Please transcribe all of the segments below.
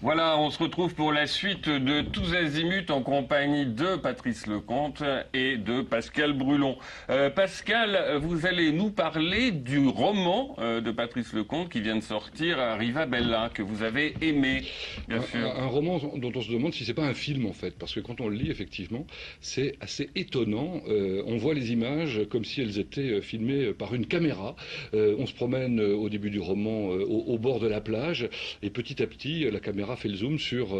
Voilà, on se retrouve pour la suite de Tous Azimuts en compagnie de Patrice Lecomte et de Pascal Brulon. Pascal, vous allez nous parler du roman de Patrice Lecomte qui vient de sortir, Riva Bella, que vous avez aimé, bien sûr. Un roman dont on se demande si c'est pas un film en fait, parce que quand on le lit effectivement, c'est assez étonnant. On voit les images comme si elles étaient filmées par une caméra. On se promène au début du roman au bord de la plage et petit à petit la caméra fait le zoom sur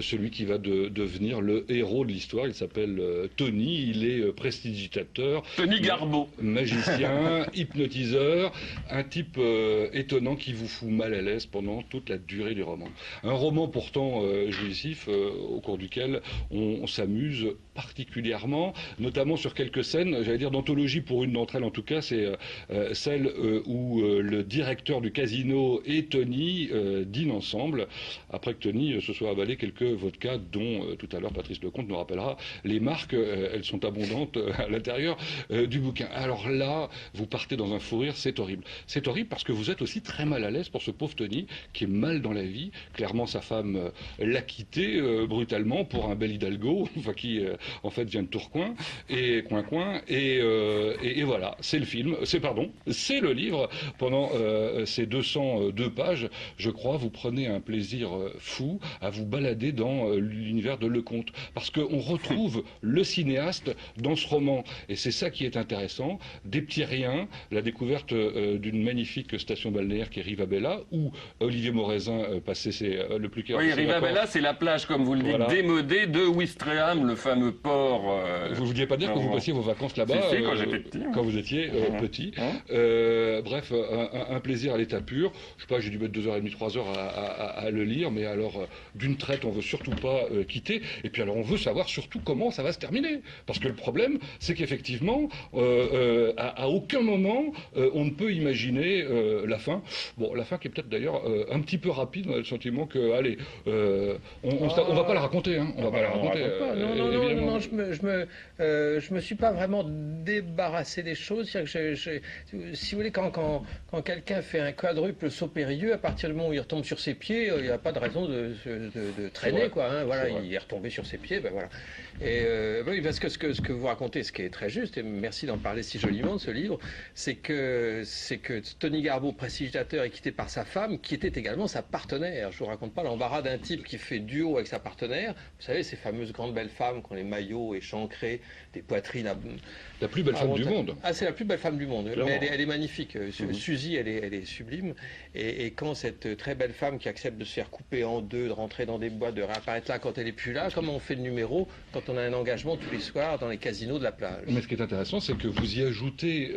celui qui va devenir le héros de l'histoire. Il s'appelle Tony, il est prestidigitateur, Tony Garbeau, magicien, hypnotiseur, un type étonnant qui vous fout mal à l'aise pendant toute la durée du roman. Un roman pourtant jouissif au cours duquel on s'amuse particulièrement, notamment sur quelques scènes, j'allais dire d'anthologie pour une d'entre elles en tout cas, c'est celle où le directeur du casino et Tony dînent ensemble, après que Tony se soit avalé quelques vodkas dont tout à l'heure Patrice Lecomte nous rappellera les marques, elles sont abondantes à l'intérieur du bouquin. Alors là, vous partez dans un fou rire, c'est horrible. C'est horrible parce que vous êtes aussi très mal à l'aise pour ce pauvre Tony qui est mal dans la vie. Clairement, sa femme l'a quitté brutalement pour un bel Hidalgo, enfin qui en fait vient de Tourcoing et Coin et voilà, c'est le film, c'est le livre. Pendant ces 202 pages, je crois, vous prenez un plaisir fou à vous balader dans l'univers de Lecomte, parce qu'on retrouve le cinéaste dans ce roman, et c'est ça qui est intéressant. Des petits riens, la découverte d'une magnifique station balnéaire qui est Riva Bella, où Olivier Morézin passait le plus clair. Oui, Riva Bella, c'est la plage, comme vous le dites, voilà, démodée de Ouistreham, le fameux port. Vous ne vouliez pas dire que vous passiez vos vacances là-bas quand j'étais petit. Quand vous étiez petit. Bref, un plaisir à l'état pur. Je sais pas, j'ai dû mettre 2h30, 3h à le lire, mais alors d'une traite, on veut surtout pas quitter. Et puis alors, on veut savoir surtout comment ça va se terminer. Parce que le problème, c'est qu'effectivement, à aucun moment, on ne peut imaginer la fin. Bon, la fin qui est peut-être d'ailleurs un petit peu rapide. On a le sentiment que, allez, on va pas la raconter. Hein. On va pas la raconter. Non, je me suis pas vraiment débarrassé des choses. Si vous voulez, quand quelqu'un fait un quadruple saut périlleux, à partir du moment où il retombe sur ses pieds, il n'y a pas de raison de traîner, quoi. Hein, voilà, il est retombé sur ses pieds, ben voilà. Et oui, parce que ce que vous racontez, ce qui est très juste, et merci d'en parler si joliment de ce livre, c'est que Tony Garbeau, prestidigitateur, est quitté par sa femme, qui était également sa partenaire. Je vous raconte pas l'embarras d'un type qui fait duo avec sa partenaire. Vous savez, ces fameuses grandes belles femmes qui ont les maillots échancrés, des poitrines. La plus belle femme du monde. Ah, c'est la plus belle femme du monde. Mais elle est magnifique. Suzy, elle est sublime. Et quand cette très belle femme qui accepte de se faire couper en deux, de rentrer dans des boîtes, de réapparaître là quand elle n'est plus là, comment on fait le numéro quand on a un engagement tous les soirs dans les casinos de la plage? Mais ce qui est intéressant, c'est que vous y ajoutez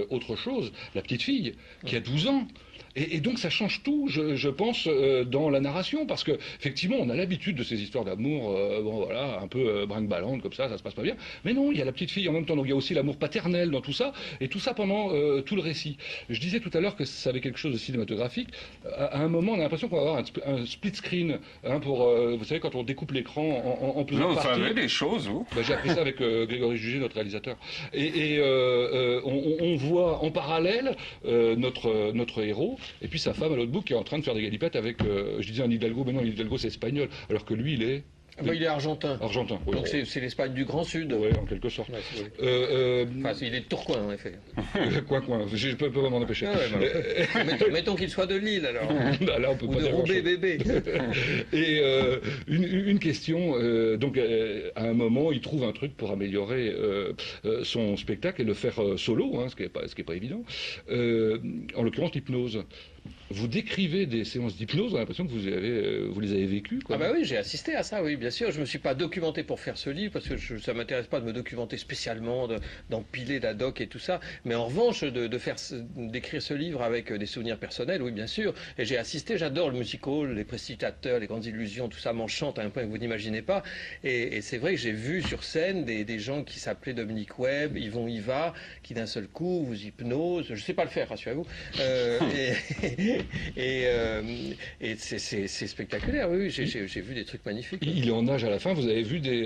autre chose, la petite fille qui a 12 ans. Et donc ça change tout, je pense, dans la narration, parce que effectivement, on a l'habitude de ces histoires d'amour, bon voilà, un peu brinque-ballante comme ça se passe pas bien. Mais non, il y a la petite fille en même temps, donc il y a aussi l'amour paternel dans tout ça, et tout ça pendant tout le récit. Je disais tout à l'heure que ça avait quelque chose de cinématographique. À un moment, on a l'impression qu'on va avoir un split screen, hein, pour, vous savez, quand on découpe l'écran en plusieurs parties. Vous savez des choses, vous. J'ai appris ça avec Grégory Jugé, notre réalisateur. Et on voit en parallèle notre héros. Et puis sa femme à l'autre bout qui est en train de faire des galipettes avec, je disais un Hidalgo, mais non, Hidalgo c'est espagnol, alors que lui il est... il est argentin. Argentin, oui. Donc c'est l'Espagne du Grand Sud. Oui, en quelque sorte. Ouais, enfin, il est de Tourcoing, en effet. Coin, je peux pas m'en empêcher. Mettons qu'il soit de Lille, alors. Là, on peut ou pas de Roubaix, bébé. Et une question, donc à un moment, il trouve un truc pour améliorer son spectacle et le faire solo, hein, ce qui est pas évident. En l'occurrence, l'hypnose. Vous décrivez des séances d'hypnose, on a l'impression que vous les avez vécues, quoi. Ah bah oui, j'ai assisté à ça, oui, bien sûr. Je me suis pas documenté pour faire ce livre, parce que ça m'intéresse pas de me documenter spécialement, d'empiler la doc et tout ça. Mais en revanche, d'écrire ce livre avec des souvenirs personnels, oui, bien sûr. Et j'ai assisté, j'adore le musical, les prestigitateurs, les grandes illusions, tout ça m'enchante à un point que vous n'imaginez pas. Et c'est vrai que j'ai vu sur scène des gens qui s'appelaient Dominique Webb, Yvon Hiva, qui d'un seul coup vous hypnose. Je sais pas le faire, rassurez-vous. et c'est spectaculaire, oui, j'ai vu des trucs magnifiques. Il est en âge à la fin, vous avez vu des...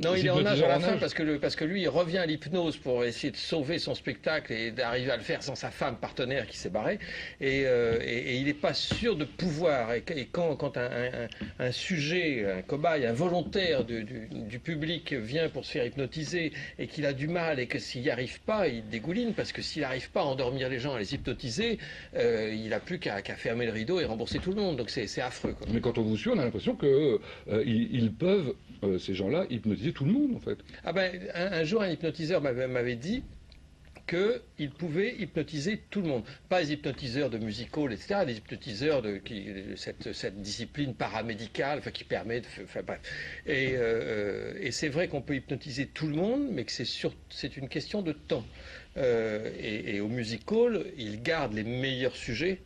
non, il est en âge à la fin âge parce que lui, il revient à l'hypnose pour essayer de sauver son spectacle et d'arriver à le faire sans sa femme partenaire qui s'est barrée. Et il n'est pas sûr de pouvoir. Et quand un sujet, un cobaye, un volontaire du public vient pour se faire hypnotiser et qu'il a du mal et que s'il n'y arrive pas, il dégouline parce que s'il n'arrive pas à endormir les gens, à les hypnotiser, il n'a plus qu'à fermer le rideau et rembourser tout le monde. Donc c'est affreux, quoi. Mais quand on vous suit, on a l'impression que ils peuvent, ces gens-là, hypnotiser tout le monde, en fait. Ah ben, un jour, un hypnotiseur m'avait dit qu'il pouvait hypnotiser tout le monde. Pas les hypnotiseurs de music-hall, etc., les hypnotiseurs de cette discipline paramédicale, enfin, qui permet de... Enfin, bref. Et c'est vrai qu'on peut hypnotiser tout le monde, mais que c'est une question de temps. Et au music-hall, ils gardent les meilleurs sujets,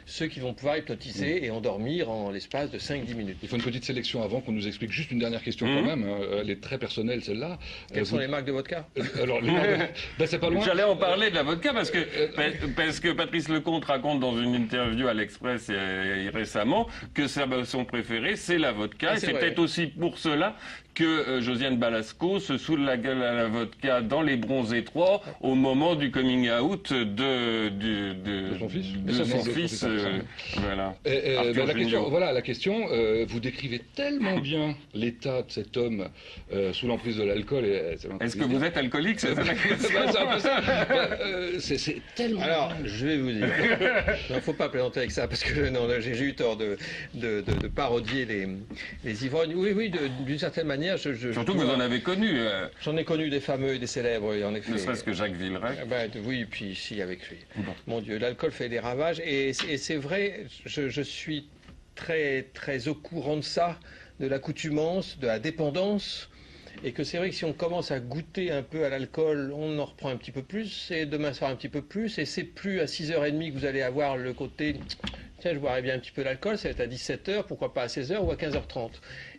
ceux qui vont pouvoir hypnotiser et endormir en l'espace de 5-10 minutes. Il faut une petite sélection avant qu'on nous explique. Juste une dernière question quand même, elle est très personnelle celle-là. Quelles sont les marques de vodka? Alors, c'est pas loin. J'allais en parler de la vodka parce que Patrice Lecomte raconte dans une interview à l'Express récemment que sa boisson préférée, c'est la vodka. Et c'est peut-être aussi pour cela que Josiane Balasco se saoule la gueule à la vodka dans Les Bronzés 3 au moment du coming out de son fils. Voilà. La question, vous décrivez tellement bien l'état de cet homme sous l'emprise de l'alcool. Est-ce que vous êtes alcoolique? C'est la question. C'est un peu ça. C'est tellement... Alors, je vais vous dire. Il ne faut pas plaisanter avec ça, parce que j'ai eu tort de parodier les ivrognes. Oui, d'une certaine manière. Surtout que vous en avez connu. J'en ai connu des fameux et des célèbres, en effet. Ne serait-ce que Jacques Villeray. Oui, puis ici avec lui. Mon Dieu, l'alcool fait des ravages. Et c'est vrai, je suis très, très au courant de ça, de l'accoutumance, de la dépendance. Et que c'est vrai que si on commence à goûter un peu à l'alcool, on en reprend un petit peu plus, et demain soir un petit peu plus, et c'est plus à 6h30 que vous allez avoir le côté « tiens, je boirais bien un petit peu d'alcool », ça va être à 17h, pourquoi pas à 16h ou à 15h30.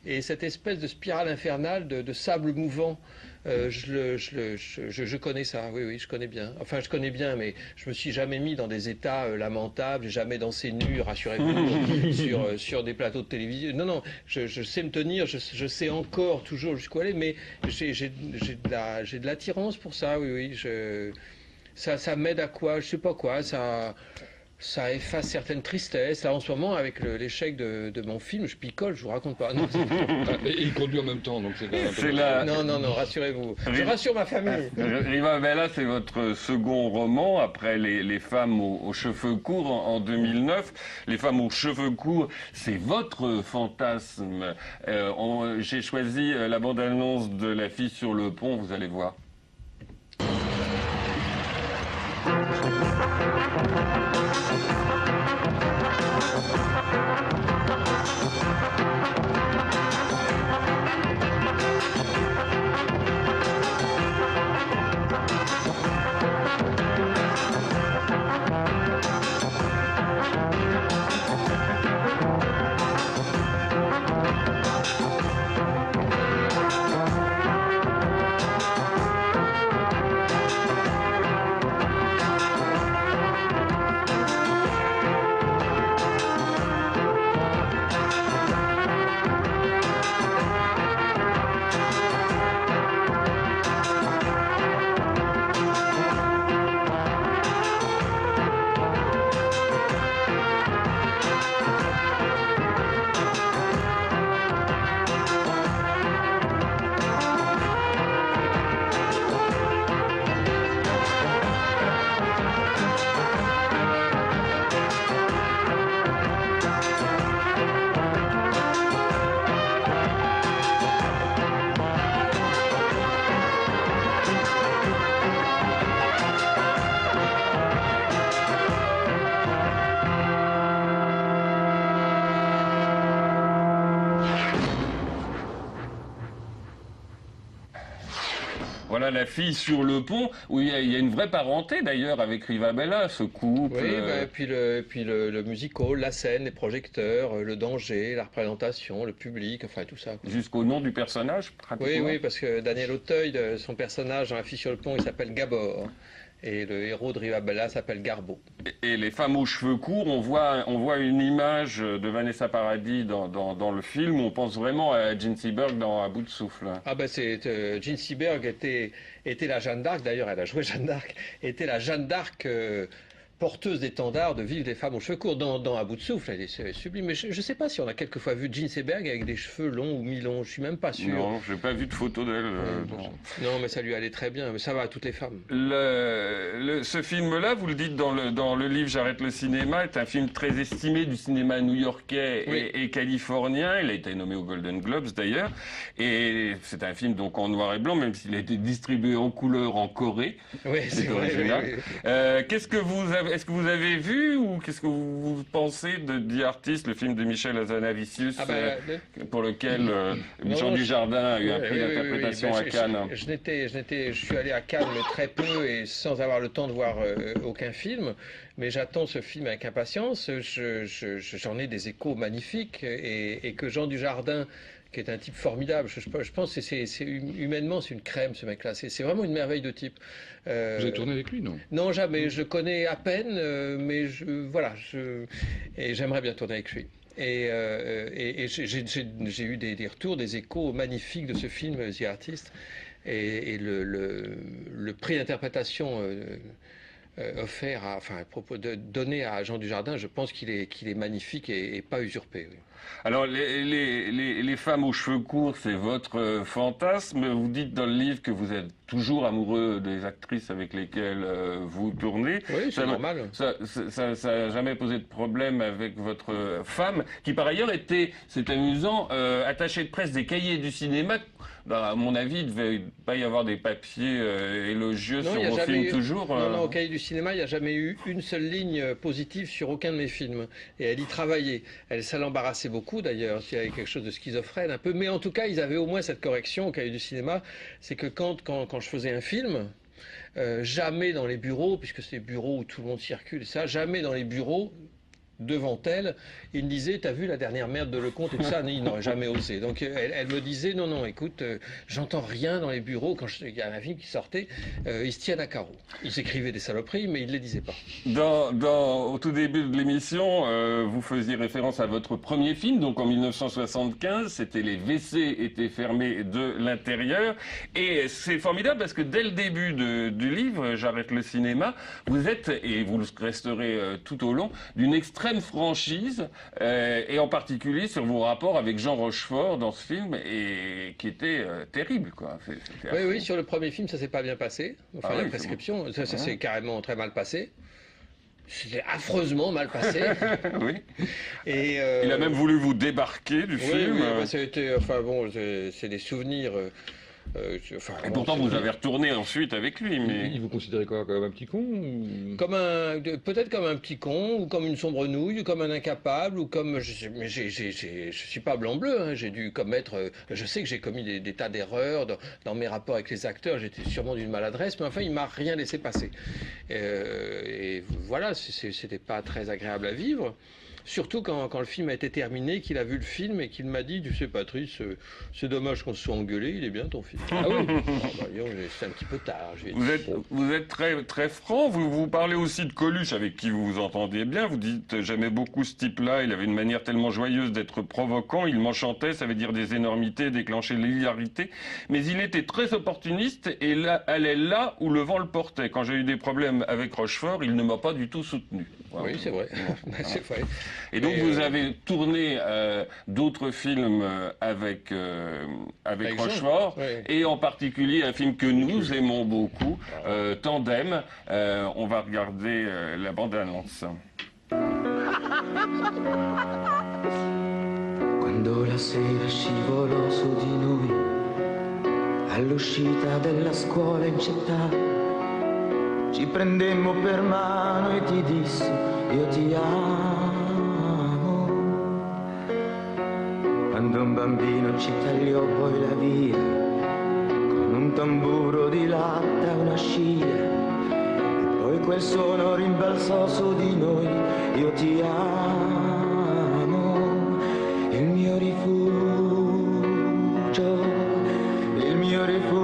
Et cette espèce de spirale infernale de sable mouvant, je connais ça, oui, je connais bien. Enfin, je connais bien, mais je me suis jamais mis dans des états lamentables, j'ai jamais dansé nu, rassurez-vous, sur des plateaux de télévision. Non, je sais me tenir, je sais encore toujours jusqu'où aller, mais j'ai de l'attirance pour ça, oui. Ça m'aide à quoi? Je sais pas quoi, ça efface certaines tristesses. Là, en ce moment, avec l'échec de mon film, je picole, je vous raconte pas. Non, et il conduit en même temps, donc c'est Non, rassurez-vous. Je rassure ma famille. Riva Bella, c'est votre second roman, après Les femmes aux cheveux courts en 2009. Les femmes aux cheveux courts, c'est votre fantasme. J'ai choisi la bande-annonce de La fille sur le pont, vous allez voir. Voilà La fille sur le pont, où il y a une vraie parenté d'ailleurs avec Riva Bella, ce couple. Oui, et puis le music-hall, la scène, les projecteurs, le danger, la représentation, le public, enfin tout ça. Jusqu'au nom du personnage, pratiquement. Oui, parce que Daniel Auteuil, son personnage dans La fille sur le pont, il s'appelle Gabor. Et le héros de Rivabella s'appelle Garbo. Et les femmes aux cheveux courts, on voit une image de Vanessa Paradis dans le film. On pense vraiment à Jean Seberg dans À bout de souffle. Ah ben Jean Seberg était la Jeanne d'Arc, d'ailleurs elle a joué Jeanne d'Arc, était la Jeanne d'Arc porteuse d'étendard de Vive les femmes aux cheveux courts dans À bout de souffle, elle est sublime. Mais je ne sais pas si on a quelquefois vu Jean Seberg avec des cheveux longs ou mi-longs, je suis même pas sûr. Non, je n'ai pas vu de photo d'elle. Non, mais ça lui allait très bien, mais ça va à toutes les femmes. Ce film-là, vous le dites dans le livre J'arrête le cinéma, est un film très estimé du cinéma new-yorkais et californien. Il a été nommé aux Golden Globes d'ailleurs. Et c'est un film donc en noir et blanc, même s'il a été distribué en couleur en Corée. Oui, c'est original. Qu'est-ce que vous avez Est-ce que vous avez vu ou qu'est-ce que vous pensez de The Artist, le film de Michel Hazanavicius, pour lequel Jean Dujardin a eu un prix d'interprétation à Cannes? Je suis allé à Cannes, mais très peu et sans avoir le temps de voir aucun film. Mais j'attends ce film avec impatience. J'en ai des échos magnifiques et que Jean Dujardin, qui est un type formidable. Je pense que humainement, c'est une crème, ce mec-là. C'est vraiment une merveille de type. Vous avez tourné avec lui, non? Non, jamais. Je le connais à peine, mais voilà. Et j'aimerais bien tourner avec lui. Et j'ai eu des retours, des échos magnifiques de ce film, The Artist. Et le prix d'interprétation offert, donné à Jean Dujardin, je pense qu'il est magnifique et pas usurpé. Oui. Alors, les femmes aux cheveux courts, c'est votre fantasme. Vous dites dans le livre que vous êtes toujours amoureux des actrices avec lesquelles vous tournez. Oui, c'est normal. Ça n'a jamais posé de problème avec votre femme, qui par ailleurs était, c'est amusant, attachée de presse des cahiers du cinéma. À mon avis, il ne devait pas y avoir des papiers élogieux sur vos films toujours. Non, au cahier du cinéma, il n'y a jamais eu une seule ligne positive sur aucun de mes films. Et elle y travaillait. Ça l'embarrassait beaucoup d'ailleurs, s'il y avait quelque chose de schizophrène un peu. Mais en tout cas, ils avaient au moins cette correction au cahier du cinéma. C'est que quand je faisais un film, jamais dans les bureaux, puisque c'est des bureaux où tout le monde circule, ça, jamais dans les bureaux, devant elle, il me disait, t'as vu la dernière merde de Lecomte et tout ça? Il n'aurait jamais osé. Donc elle me disait, non, écoute, j'entends rien dans les bureaux. Quand il y a un film qui sortait, ils se tiennent à carreau. Ils écrivaient des saloperies, mais ils ne les disaient pas. Au tout début de l'émission, vous faisiez référence à votre premier film, donc en 1975, c'était Les WC étaient fermés de l'intérieur. Et c'est formidable parce que dès le début du livre, J'arrête le cinéma, vous êtes, et vous le resterez tout au long, d'une extrême franchise, et en particulier sur vos rapports avec Jean Rochefort dans ce film, et qui était terrible, quoi. Oui, sur le premier film, ça s'est pas bien passé. Enfin, la prescription, ça s'est carrément très mal passé. C'était affreusement mal passé. Oui. Et il a même voulu vous débarquer du film. Oui, ça a été, c'est des souvenirs. Et pourtant, vous avez retourné ensuite avec lui, mais... Il vous considérait quoi, comme un petit con ou... Peut-être comme un petit con, ou comme une sombre nouille, ou comme un incapable, ou comme... Mais je suis pas blanc-bleu, hein, j'ai dû commettre... Je sais que j'ai commis des tas d'erreurs dans mes rapports avec les acteurs, j'étais sûrement d'une maladresse, mais enfin, il m'a rien laissé passer. Et voilà, c'était pas très agréable à vivre. Surtout quand le film a été terminé, qu'il a vu le film et qu'il m'a dit, tu sais Patrice, c'est dommage qu'on se soit engueulé, il est bien ton film. Ah oui. C'est un petit peu tard. Vous êtes très, très franc, vous parlez aussi de Coluche avec qui vous vous entendiez bien, vous dites j'aimais beaucoup ce type-là, il avait une manière tellement joyeuse d'être provoquant, il m'enchantait, ça veut dire des énormités, déclencher l'hilarité, mais il était très opportuniste et allait là où le vent le portait. Quand j'ai eu des problèmes avec Rochefort, il ne m'a pas du tout soutenu. Voilà. Oui, c'est vrai. C'est vrai. Et donc vous avez tourné d'autres films avec Rochefort, et en particulier un film que nous aimons beaucoup, Tandem. On va regarder la bande-annonce. Quando la sera scivolò su di noi, all'uscita della scuola in città, ci prendemmo per mano e ti dissi io ti amo. Quando un bambino ci tagliò poi la via, con un tamburo di latte a una scia, e poi quel suono rimbalzò su di noi, io ti amo, il mio rifugio, il mio rifugio,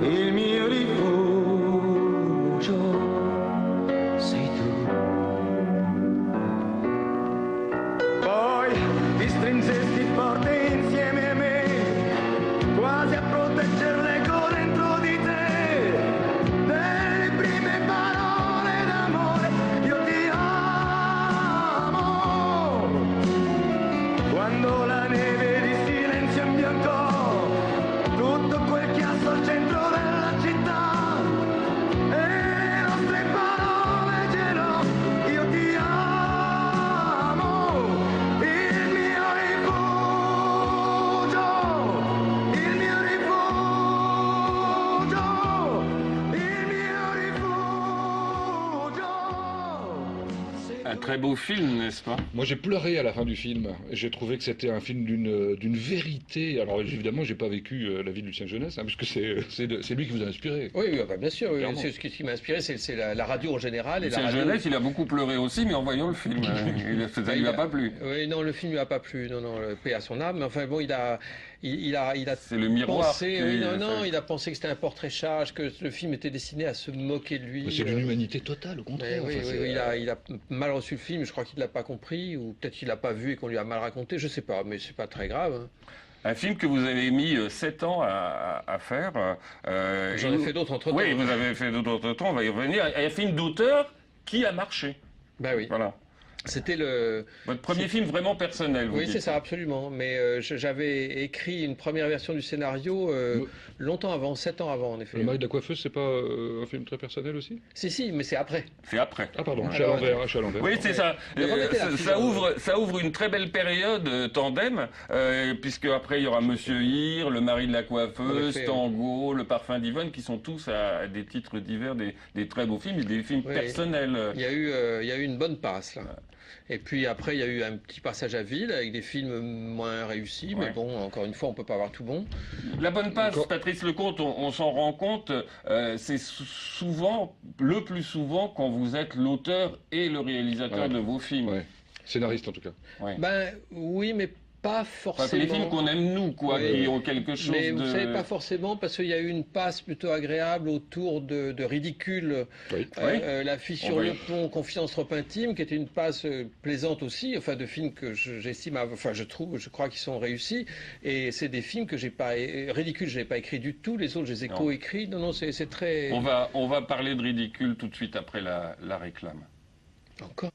il mio rifugio. Un très beau film, n'est-ce pas? Moi, j'ai pleuré à la fin du film. J'ai trouvé que c'était un film d'une vérité. Alors, évidemment, j'ai pas vécu la vie de Lucien Jeunesse, puisque c'est lui qui vous a inspiré. Oui, oui, bah, bien sûr. Oui. Clairement. Ce qui m'a inspiré, c'est la radio en général. Et la Lucien radio... Jeunesse, il a beaucoup pleuré aussi, mais en voyant le film, ça lui a pas plu. Oui, non, le film lui a pas plu. Non, non, paix à son âme. Mais enfin, bon, il a C'est le miroir. pensé. Oui, non, il a pensé que c'était un portrait charge, que le film était destiné à se moquer de lui. C'est d'une humanité totale, au contraire. Oui, Enfin, oui, il a mal reçu le film. Je crois qu'il ne l'a pas compris, ou peut-être qu'il l'a pas vu et qu'on lui a mal raconté. Je sais pas, mais c'est pas très grave. Hein. Un film que vous avez mis 7 ans à faire. J'en ai fait d'autres entre temps. Oui, vous avez fait d'autres entre temps, on va y revenir. Un film d'auteur qui a marché. Bah oui. Voilà. C'était Votre premier film vraiment personnel, vous Oui, dites. c'est ça, absolument. Mais j'avais écrit une première version du scénario longtemps avant, 7 ans avant, en effet. Le mari de la coiffeuse, c'est pas un film très personnel aussi? Si, mais c'est après. C'est après. Ah, pardon, je suis à l'envers. Oui, c'est ça. Mais remettez la Ça ouvre une très belle période tandem, puisque après il y aura Monsieur Hir, Le mari de la coiffeuse, En effet, Tango, Le parfum d'Yvonne, qui sont tous à des titres divers, des très beaux films, des films Oui. personnels. Il y a eu une bonne passe, là. Et puis après, il y a eu un petit passage à vide avec des films moins réussis, mais Ouais. bon, encore une fois, on peut pas avoir tout bon. La bonne passe, Patrice Lecomte, on s'en rend compte, c'est souvent, le plus souvent, quand vous êtes l'auteur et le réalisateur Ouais. de vos films. Ouais. Scénariste, en tout cas. Ouais. Ben oui, mais pas Enfin, forcément. c'est les films qu'on aime nous, quoi, Oui. qui ont quelque chose Mais de... vous savez, pas forcément, parce qu'il y a eu une passe plutôt agréable autour de Ridicule, Oui. La fille sur Oui. le pont, Confidence trop intime, qui était une passe plaisante aussi, enfin de films que j'estime, enfin je crois qu'ils sont réussis, et c'est des films que j'ai pas, Ridicule, je n'ai pas écrit du tout, les autres je les ai Non. co-écrits, non, c'est très... On va parler de Ridicule tout de suite après la réclame. Encore